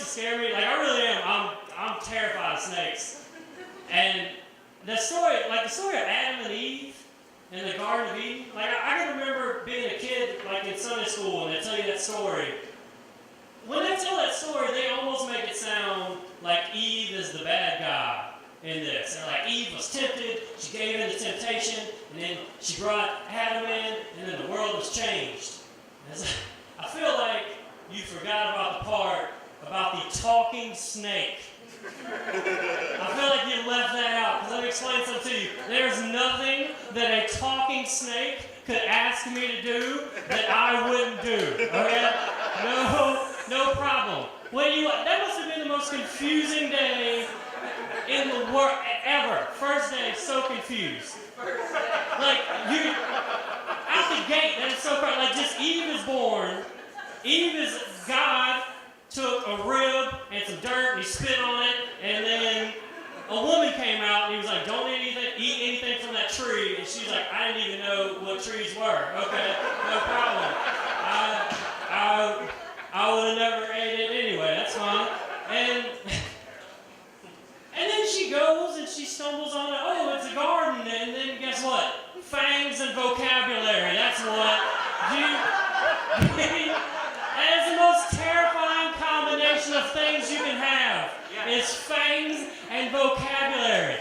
scare me. Like, I really am. I'm terrified of snakes. And the story of Adam and Eve in the Garden of Eden, like, I can remember being a kid, like, in Sunday school, and they tell you that story. When they tell that story, they almost make it sound like Eve is the bad guy in this. And like, Eve was tempted, she gave in to temptation, and then she brought Adam in, and then the world was changed. I feel like you forgot about the part about the talking snake. I feel like you left that out, because let me explain something to you. There's nothing that a talking snake could ask me to do that I wouldn't do, okay? No problem. That must have been the most confusing day in the world ever. First day, so confused. Like, you, out the gate, that is so crazy. Like, just Eve is born. Eve is, God took a rib and some dirt and he spit on it, and then a woman came out and he was like, don't eat anything from that tree. And she's like, I didn't even know what trees were. Okay, no problem. I would have never ate it anyway, that's fine. And then she goes and she stumbles on it, oh, it's a garden, and then guess what? Fangs and vocabulary, that's what. That is the most terrifying combination of things you can have, is fangs and vocabulary.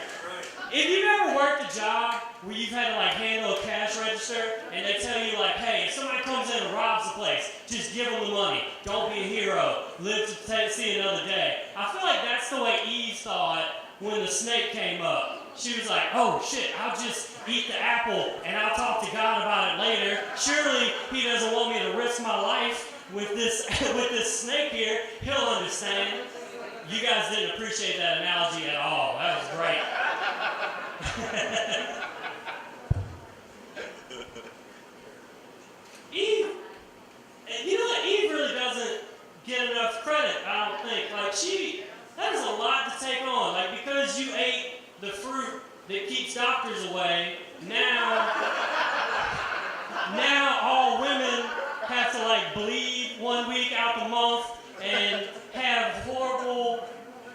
If you've ever worked a job where you've had to like handle a cash register and they tell you like, hey, if somebody comes in and robs the place, just give them the money. Don't be a hero. Live to see another day. I feel like that's the way Eve thought when the snake came up. She was like, oh shit, I'll just eat the apple and I'll talk to God about it later. Surely he doesn't want me to risk my life with this snake here. He'll understand. You guys didn't appreciate that analogy at all. That was great. Eve, you know what? Eve really doesn't get enough credit, I don't think. Like, that is a lot to take on. Like, because you ate the fruit that keeps doctors away, now all women have to, like, bleed 1 week out the month and have horrible,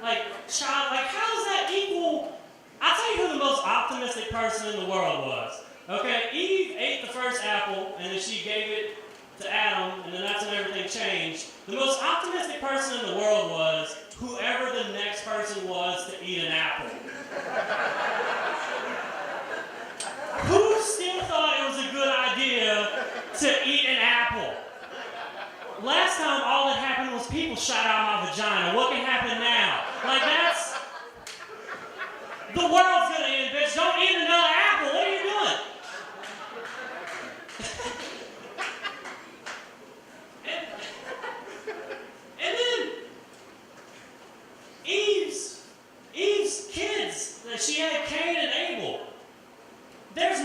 like, child. Like, how does that equal? I'll tell you who the most optimistic person in the world was. Okay, Eve ate the first apple, and then she gave it to Adam, and then that's when everything changed. The most optimistic person in the world was whoever the next person was to eat an apple. Who still thought it was a good idea to eat an apple? Last time all that happened was people shot out my vagina. What can happen now? Like, that's... The world's gonna end, bitch. Don't eat another apple. What are you doing? and then Eve's kids, that she had Cain and Abel. There was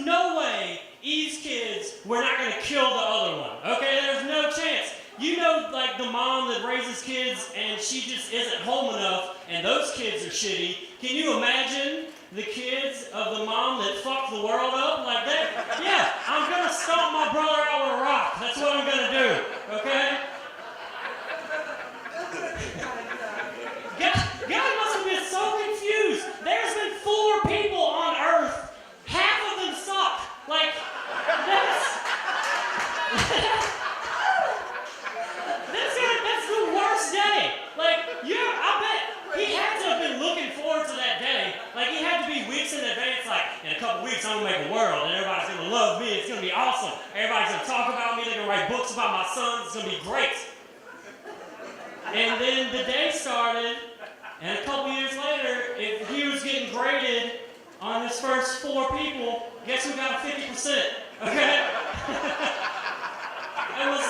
no way Eve's kids were not going to kill the other one. Okay, there's no chance. You know, like the mom that raises kids and she just isn't home enough and those kids are shitty. Can you imagine the kids of the mom that fucked the world up like that? Yeah, I'm going to stomp my brother out with a rock. That's what I'm going to do, okay? God must have been so confused. There's been 4 people on Earth. Half of them suck. Like, that's the worst day. Like, I bet he had to have been looking forward to that day. Like, he had to be weeks in advance, like, in a couple weeks I'm going to make a world, and everybody's going to love me. It's going to be awesome. Everybody's going to talk about me. They're going to write books about my sons. It's going to be great. And then the day started, and a couple years later, if he was getting graded on his first 4 people, guess who got a 50%? Okay? It was...